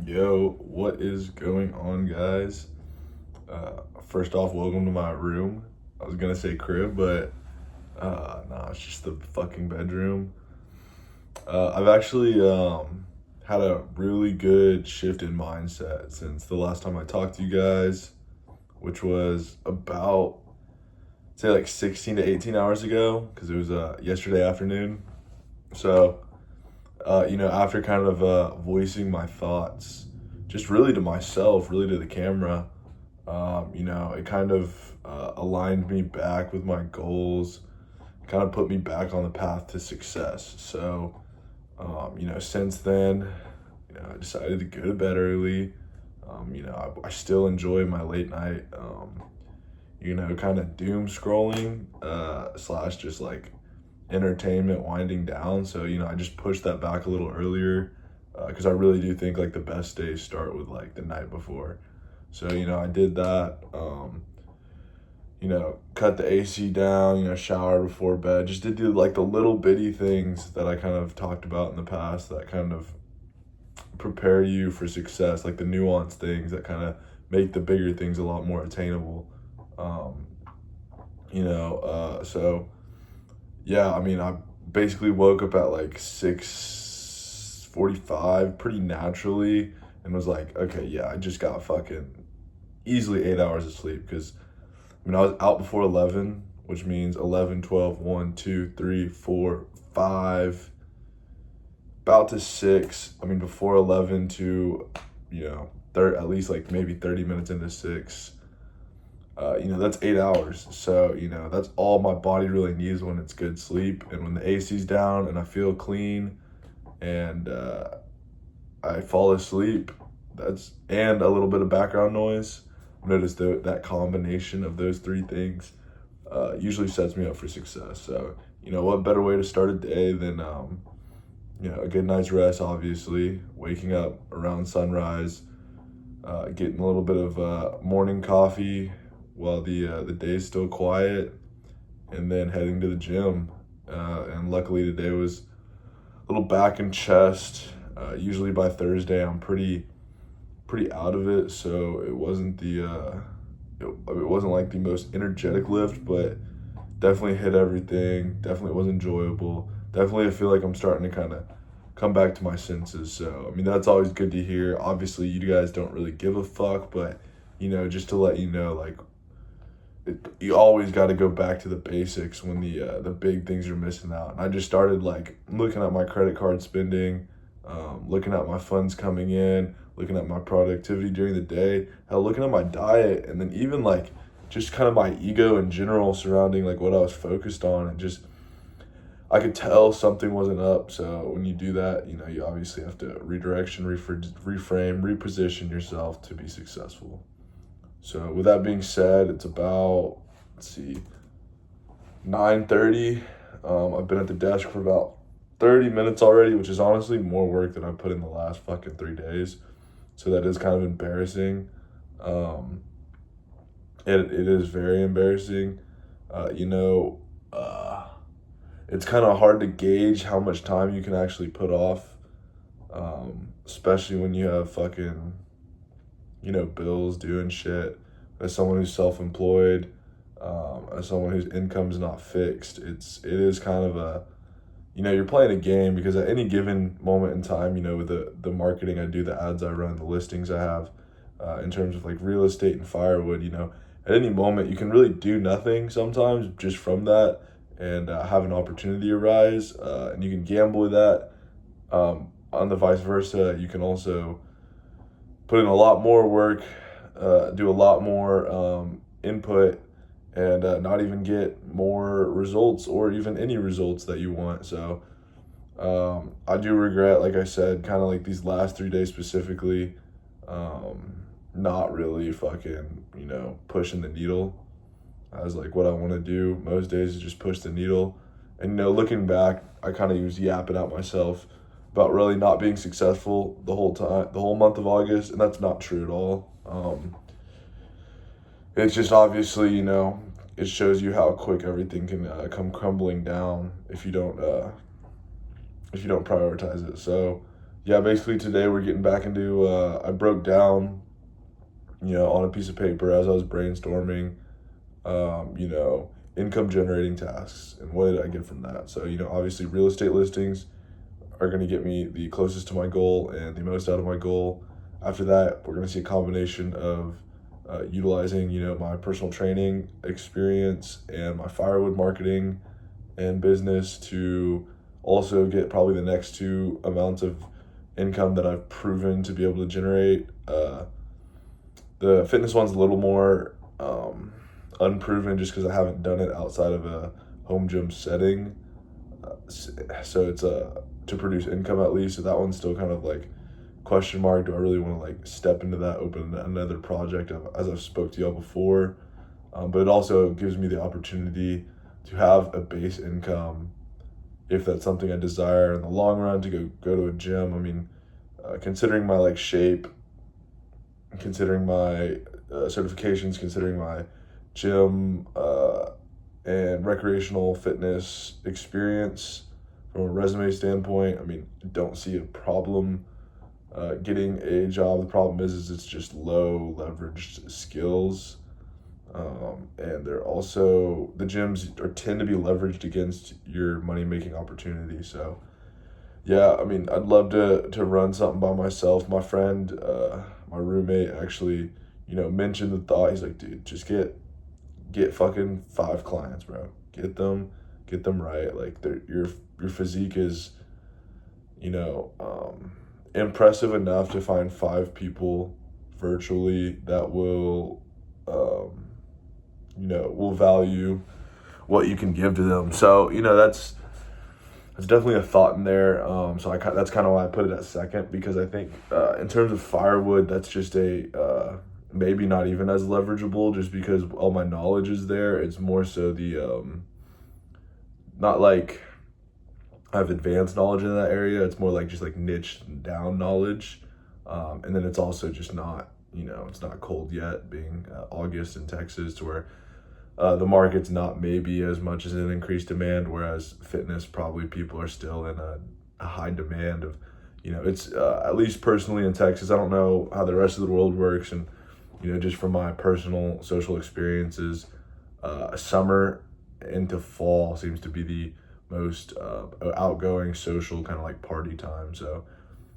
Yo, what is going on, guys? First off, welcome to my room. I was gonna say crib, but nah, it's just the fucking bedroom. I've actually had a really good shift in mindset since the last time I talked to you guys, which was about, say, like 16 to 18 hours ago, because it was yesterday afternoon. So, after kind of voicing my thoughts, just really to myself, really to the camera, it kind of aligned me back with my goals, kind of put me back on the path to success. So, since then, I decided to go to bed early. I still enjoy my late night, kind of doom scrolling, slash just like entertainment winding down. So, I just pushed that back a little earlier because I really do think like the best days start with like the night before. So, I did that. Cut the AC down, showered before bed. Just did like the little bitty things that I kind of talked about in the past that kind of prepare you for success, like the nuanced things that kind of make the bigger things a lot more attainable. Um, so yeah, I basically woke up at like 6:45 pretty naturally and was like, okay, yeah, I just got fucking easily 8 hours of sleep because I was out before 11, which means 11, 12, 1, 2, 3, 4, 5, about to 6. Before 11 to, at least like maybe 30 minutes into 6. That's 8 hours. So, that's all my body really needs when it's good sleep. And when the AC's down and I feel clean and I fall asleep, and a little bit of background noise. Notice that combination of those three things usually sets me up for success. So, what better way to start a day than, a good night's rest, obviously, waking up around sunrise, getting a little bit of morning coffee while the day's still quiet, and then heading to the gym. And luckily today was a little back and chest. Usually by Thursday I'm pretty out of it, so it wasn't it wasn't like the most energetic lift, but definitely hit everything. Definitely was enjoyable. Definitely I feel like I'm starting to kind of come back to my senses. So that's always good to hear. Obviously you guys don't really give a fuck, but just to let you know, like you always got to go back to the basics when the big things are missing out. And I just started like looking at my credit card spending, looking at my funds coming in, looking at my productivity during the day, hell, looking at my diet, and then even like just kind of my ego in general surrounding like what I was focused on, and just I could tell something wasn't up. So when you do that, you obviously have to redirection, reframe, reposition yourself to be successful. So with that being said, it's about, 9:30. I've been at the desk for about 30 minutes already, which is honestly more work than I put in the last fucking 3 days. So that is kind of embarrassing. It is very embarrassing. It's kind of hard to gauge how much time you can actually put off, especially when you have fucking, bills due and shit. As someone who's self-employed, as someone whose income's not fixed, it is kind of you're playing a game because at any given moment in time, with the marketing I do, the ads I run, the listings I have, in terms of like real estate and firewood, at any moment you can really do nothing sometimes just from that, and have an opportunity arise, and you can gamble with that. On the vice versa, you can also put in a lot more work, do a lot more input, and not even get more results or even any results that you want. So I do regret, like I said, kind of like these last 3 days specifically, not really fucking, pushing the needle as like what I want to do. Most days is just push the needle. And, looking back, I kind of was yapping at myself about really not being successful the whole time, the whole month of August, and that's not true at all. It's just obviously, it shows you how quick everything can come crumbling down if you don't prioritize it. So, yeah, basically today we're getting back into, I broke down, on a piece of paper as I was brainstorming, you know, income generating tasks and what did I get from that. So, obviously real estate listings are going to get me the closest to my goal and the most out of my goal. After that, we're going to see a combination of utilizing, my personal training experience and my firewood marketing and business to also get probably the next two amounts of income that I've proven to be able to generate. The fitness one's a little more unproven just because I haven't done it outside of a home gym setting. So it's to produce income at least. So that one's still kind of like question mark. Do I really want to like step into that, open another project as I've spoke to y'all before? But it also gives me the opportunity to have a base income if that's something I desire in the long run to go to a gym. I mean, considering my like shape, considering my certifications, considering my gym and recreational fitness experience from a resume standpoint, I mean, I don't see a problem getting a job. The problem is it's just low leveraged skills. And they're also, the gyms tend to be leveraged against your money making opportunity. So yeah, I mean, I'd love to run something by myself. My friend, my roommate actually, mentioned the thought. He's like, dude, just get fucking 5 clients, bro. Get them right. Like your physique is, impressive enough to find 5 people virtually that will, will value what you can give to them. So, that's definitely a thought in there. So that's kind of why I put it at second, because I think in terms of firewood, that's just a maybe not even as leverageable, just because all my knowledge is there. It's more so the not like I have advanced knowledge in that area. It's more like just like niche down knowledge, and then it's also just not it's not cold yet, being August in Texas, to where the market's not maybe as much as an increased demand, whereas fitness, probably people are still in a high demand of, it's at least personally in Texas. I don't know how the rest of the world works. And, just from my personal social experiences, summer into fall seems to be the most outgoing social kind of like party time. So,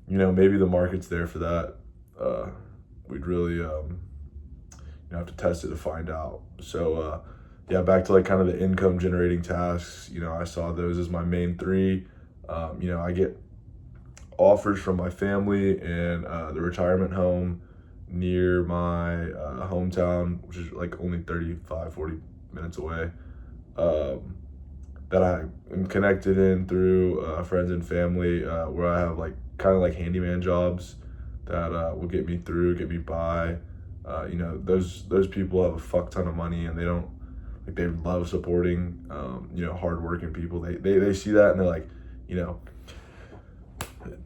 maybe the market's there for that. We'd really, have to test it to find out. So yeah, back to like kind of the income generating tasks, I saw those as my main 3. I get offers from my family and the retirement home near my hometown, which is like only 35-40 minutes away, that I am connected in through friends and family, where I have like kind of like handyman jobs that will get me through, get me by. Those people have a fuck ton of money, and they don't like, they love supporting hardworking people. They see that and they're like,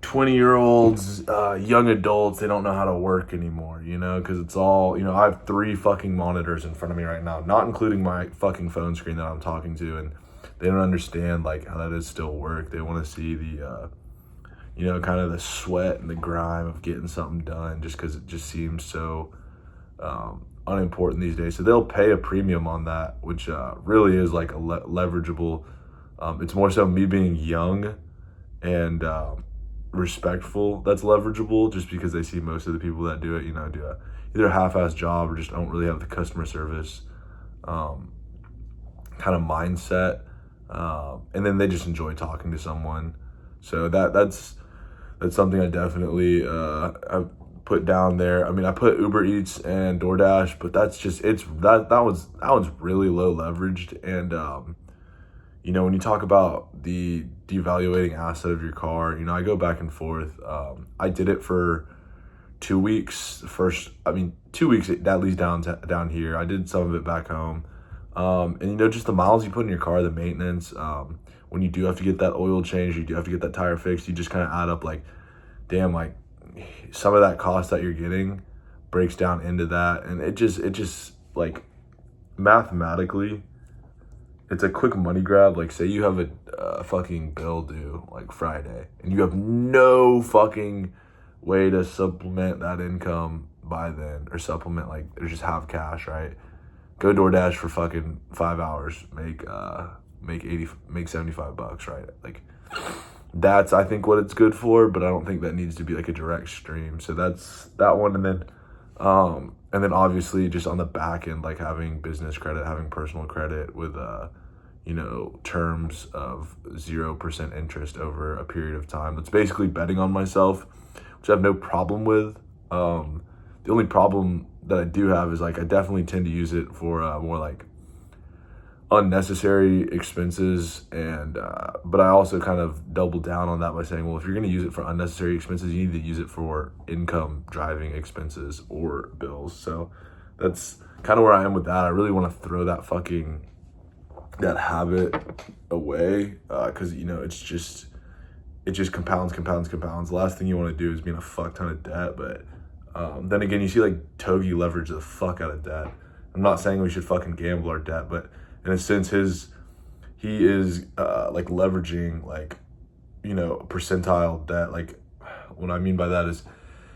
20-year-olds, young adults, they don't know how to work anymore, because it's all, I have 3 fucking monitors in front of me right now, not including my fucking phone screen that I'm talking to, and they don't understand like how that is still work. They want to see the kind of the sweat and the grime of getting something done, just because it just seems so unimportant these days. So they'll pay a premium on that, which really is like a leverageable. It's more so me being young and respectful that's leverageable, just because they see most of the people that do it, do either a half-ass job or just don't really have the customer service kind of mindset, and then they just enjoy talking to someone. So that's something I definitely I've put down there. I mean, I put Uber Eats and DoorDash, but that's just, that one's really low leveraged. And when you talk about the devaluating asset of your car, I go back and forth. I did it for 2 weeks. 2 weeks at least down here. I did some of it back home. And just the miles you put in your car, the maintenance, when you do have to get that oil change, you do have to get that tire fixed, you just kind of add up like, damn, like some of that cost that you're getting breaks down into that. And it just like mathematically, it's a quick money grab. Like, say you have a fucking bill due like Friday, and you have no fucking way to supplement that income by then, or supplement, like, or just have cash, right? Go DoorDash for fucking 5 hours, make 75 bucks, right? Like, that's, I think, what it's good for, but I don't think that needs to be like a direct stream. So that's that one. And then obviously just on the back end, like having business credit, having personal credit with, terms of 0% interest over a period of time. That's basically betting on myself, which I have no problem with. The only problem that I do have is, like, I definitely tend to use it for more like unnecessary expenses, and but I also kind of double down on that by saying, well, if you're going to use it for unnecessary expenses, you need to use it for income driving expenses or bills. So that's kind of where I am with that. I really want to throw that habit away, because it just compounds. The last thing you want to do is be in a fuck ton of debt. But then again, you see like Togi leverage the fuck out of debt. I'm not saying we should fucking gamble our debt, but in a sense, he is like leveraging, like, percentile debt. Like, what I mean by that is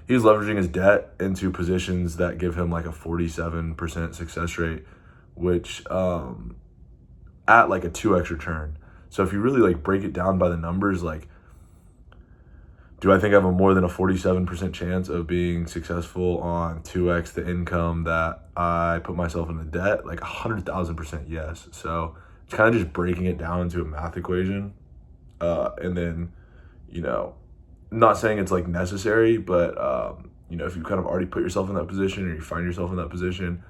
he's leveraging his debt into positions that give him like a 47% success rate, which at like a 2x return. So if you really like break it down by the numbers, like, do I think I have a more than a 47% chance of being successful on 2x the income that I put myself in the debt? Like 100,000% yes. So it's kind of just breaking it down into a math equation. And then, not saying it's like necessary, but, if you kind of already put yourself in that position, or you find yourself in that position,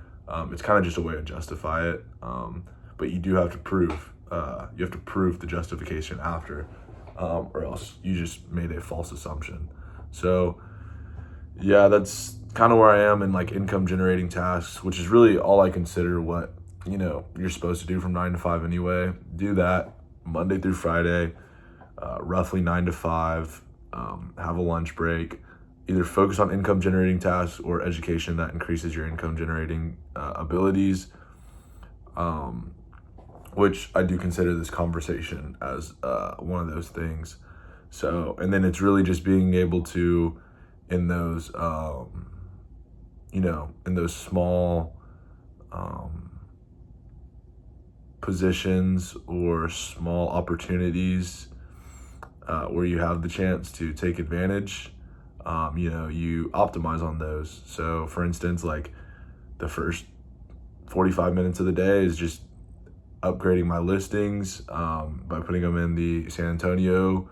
it's kind of just a way to justify it. But you do have to prove, the justification after. Or else you just made a false assumption. So yeah, that's kind of where I am in like income generating tasks, which is really all I consider what, you're supposed to do from 9 to 5 anyway. Do that Monday through Friday, roughly 9 to 5, have a lunch break, either focus on income generating tasks or education that increases your income generating abilities. Which I do consider this conversation as one of those things. So, and then it's really just being able to, in those small positions or small opportunities where you have the chance to take advantage, you optimize on those. So, for instance, like the first 45 minutes of the day is just upgrading my listings by putting them in the San Antonio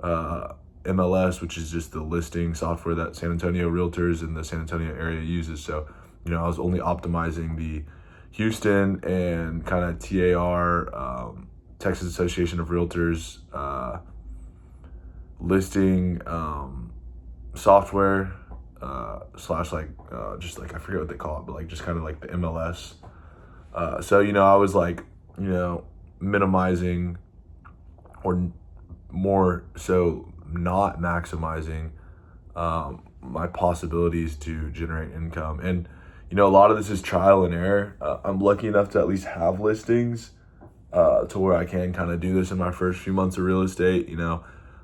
MLS, which is just the listing software that San Antonio realtors in the San Antonio area uses. So, I was only optimizing the Houston and kind of TAR, Texas Association of Realtors listing software slash like just like, I forget what they call it, but like just kind of like the MLS. So, I was like, minimizing, or more so not maximizing my possibilities to generate income. And, a lot of this is trial and error. I'm lucky enough to at least have listings to where I can kind of do this in my first few months of real estate. I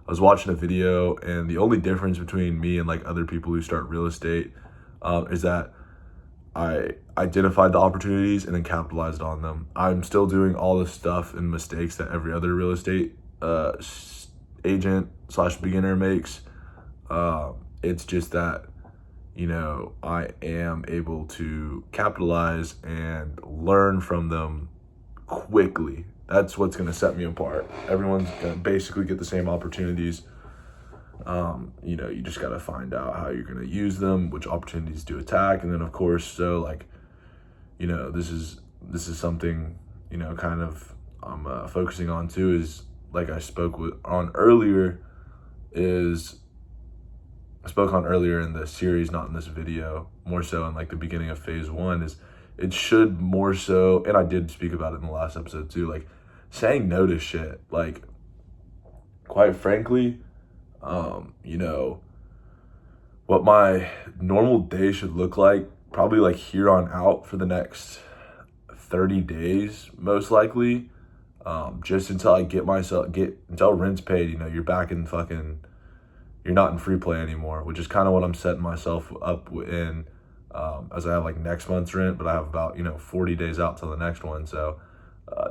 was watching a video, and the only difference between me and like other people who start real estate is that I identified the opportunities and then capitalized on them. I'm still doing all the stuff and mistakes that every other real estate agent / beginner makes. It's just that, I am able to capitalize and learn from them quickly. That's what's going to set me apart. Everyone's going to basically get the same opportunities. You just got to find out how you're going to use them, which opportunities to attack. And then of course, so like, this is something, kind of I'm focusing on too, is like I spoke on earlier in the series, not in this video, more so in like the beginning of phase 1, is it should more so, and I did speak about it in the last episode too, like saying no to shit. Like, quite frankly, what my normal day should look like, probably like here on out for the next 30 days, most likely, just until until rent's paid, you're back in you're not in free play anymore, which is kind of what I'm setting myself up in, as I have like next month's rent, but I have about, 40 days out till the next one. So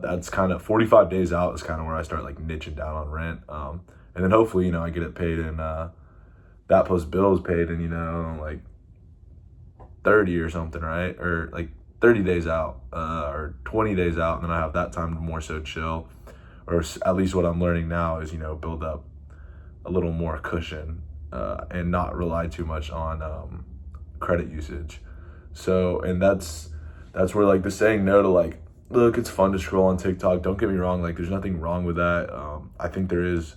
that's kind of 45 days out is kind of where I start like niching down on rent. And then hopefully, I get it paid in, that plus bills paid in, like 30 or something, right? Or like 30 days out, or 20 days out. And then I have that time to more so chill, or at least what I'm learning now is, build up a little more cushion, and not rely too much on, credit usage. So, and that's where like the saying no to like, look, it's fun to scroll on TikTok. Don't get me wrong. Like there's nothing wrong with that. I think there is,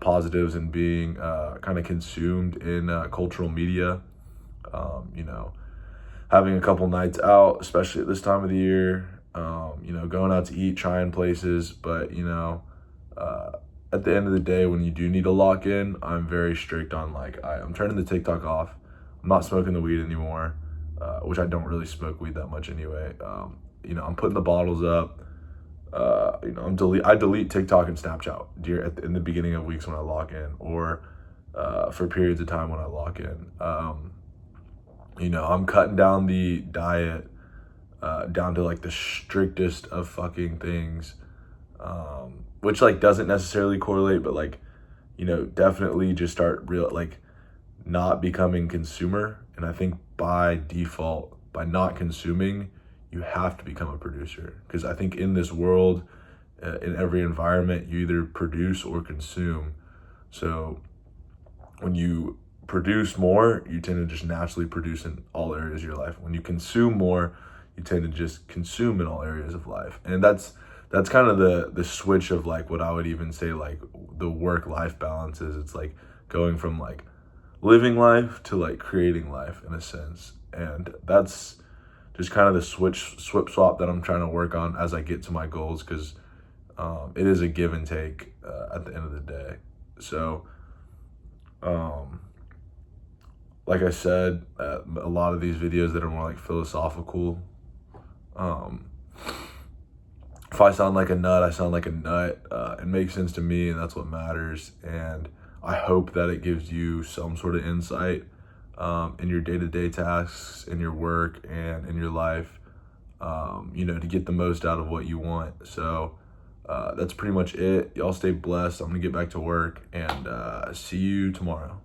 positives in being, kind of consumed in, cultural media. Having a couple nights out, especially at this time of the year, going out to eat, trying places. But, at the end of the day, when you do need to lock in, I'm very strict on like, I'm turning the TikTok off. I'm not smoking the weed anymore, which I don't really smoke weed that much anyway. I'm putting the bottles up. I delete TikTok and Snapchat in the beginning of weeks when I lock in, or for periods of time when I lock in. I'm cutting down the diet down to like the strictest of fucking things, which like doesn't necessarily correlate, but like, definitely just start not becoming consumer. And I think by default, by not consuming, you have to become a producer. Because I think in this world, in every environment, you either produce or consume. So when you produce more, you tend to just naturally produce in all areas of your life. When you consume more, you tend to just consume in all areas of life. And that's kind of the switch of like what I would even say like the work-life balance is. It's like going from like living life to like creating life in a sense. And that's just kind of the swap that I'm trying to work on as I get to my goals, because it is a give and take at the end of the day. So like I said, a lot of these videos that are more like philosophical, if I sound like a nut, I sound like a nut. It makes sense to me, and that's what matters. And I hope that it gives you some sort of insight in your day-to-day tasks, in your work, and in your life, to get the most out of what you want. So that's pretty much it. Y'all stay blessed. I'm gonna get back to work, and see you tomorrow.